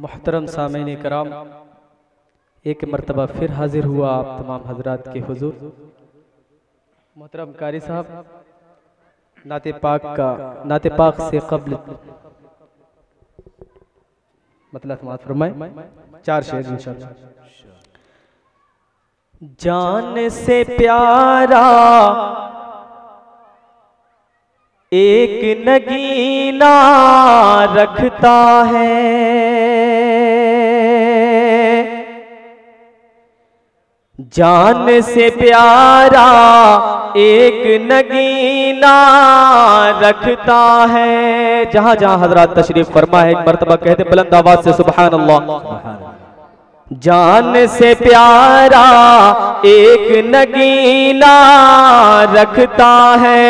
मुहतरम सामीन कराम, एक मरतबा फिर हाजिर हुआ आप तमाम हजरात के हुजूर। मोहतरम कारी साहब, नाते पाक से कब्ल मतलब समाअत फरमाए। 4 शेर इंशाअल्लाह। जान से प्यारा एक नगीना रखता है, जान से प्यारा एक नगीना रखता है। जहां जहां हजरात तशरीफ फरमा है, एक मरतबा कहते बुलंद आवाज से सुभान अल्लाह। जान से प्यारा एक नगीना रखता है,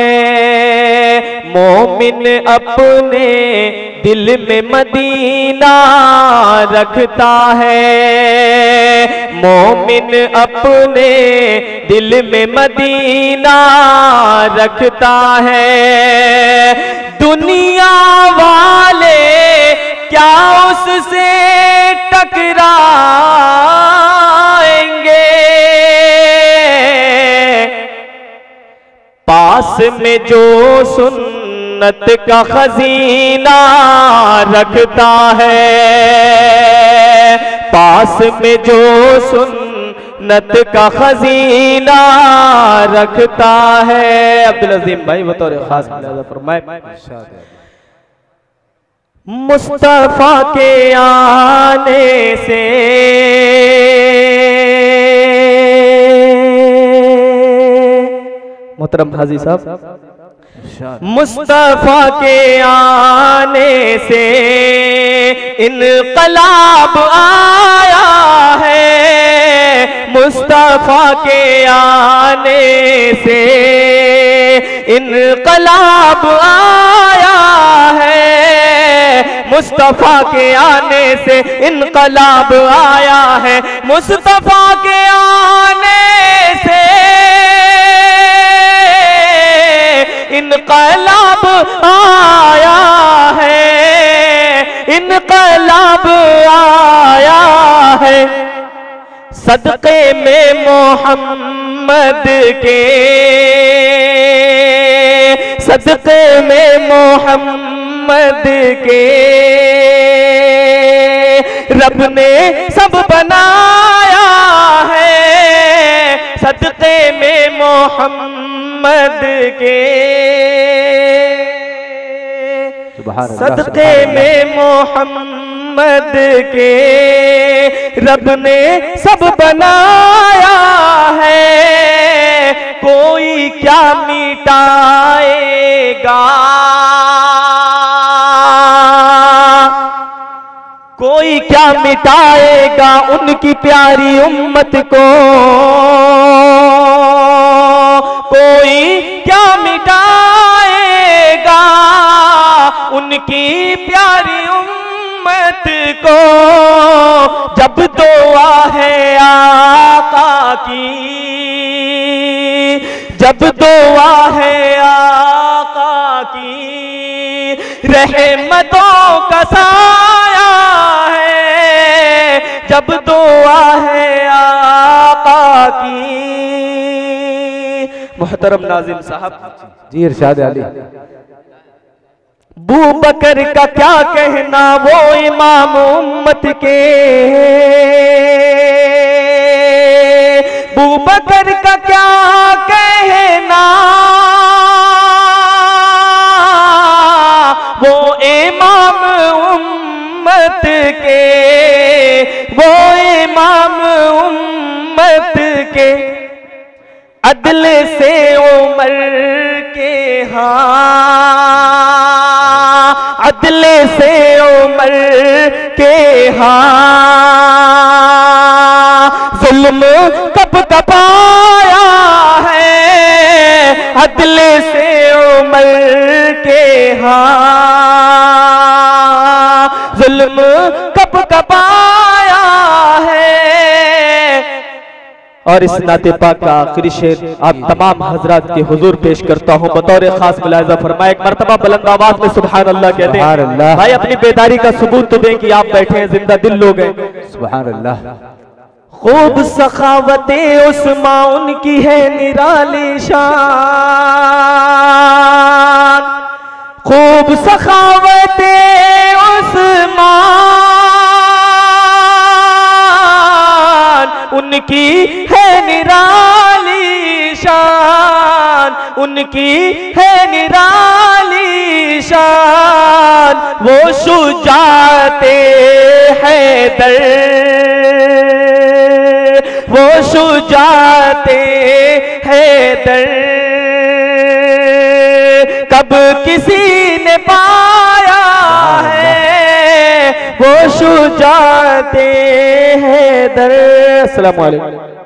मोमिन अपने दिल में मदीना रखता है, मोमिन अपने दिल में मदीना रखता है। दुनिया वाले क्या उससे टकराएंगे, पास में जो सुन्नत का खजीना रखता है, पास में जो सुन्नत का खजीना रखता है। अब्दुल अजीम भाई बतौर खास फरमाए। मुस्तफा के आने से मोहतरम हाजी साहब, मुस्तफा के आने से इनकलाब आया है, मुस्तफा के आने से इनकलाब आया है, मुस्तफा के आने से इनकलाब आया है, मुस्तफा के आने से इनकलाब आया है, इनकलाब आया है। सदक़े में मोहम्मद के, सदक़े में मोहम्मद के रब ने सब बनाया है, सदक़े में मोहम्मद के, सदक़े में मोहम्मद के रब ने सब बनाया है। कोई क्या मिटाएगा, कोई क्या मिटाएगा उनकी प्यारी उम्मत को, कोई क्या मिटाएगा उनकी प्यारी उम्मत को। जब दुआ है आका की, जब दुआ है आका की, रहमतों का साया है, जब दुआ है आका की। मोहतरम नाज़िम साहब जी, इरशाद अली। बू बकर का क्या कहना, वो इमाम उम्मत के, बू बकर का क्या कहना, वो इमाम उम्मत के, वो इमाम उम्मत के। अदल से उमर के हाँ, अदल से उमर के हाँ, जुल्म कब कपाया है, अदल से उमर के हाँ, जुल्म कब कपाया है। और इस नाते पाक का आखिरी शेर आप तमाम हजरात के हुजूर पेश करता हूँ बतौर खास मुलाहिजा फरमाए। एक मर्तबा बुलंद आवाज में सुभान अल्लाह कहते हैं। भाई अपनी बेदारी का सबूत तो दें कि आप बैठे हैं, जिंदा दिल लोग हैं। सुभान अल्लाह। खूब सखावते उस्मा उनकी है निराली शान, खूब सखावते उस्मान उनकी है निराली शान, उनकी है निराली शान। वो शुजाते हैदर, वो शुजाते हैदर कब किसी ने पाया है, वो शुजाते हैदर। अस्सलामु अलैकुम।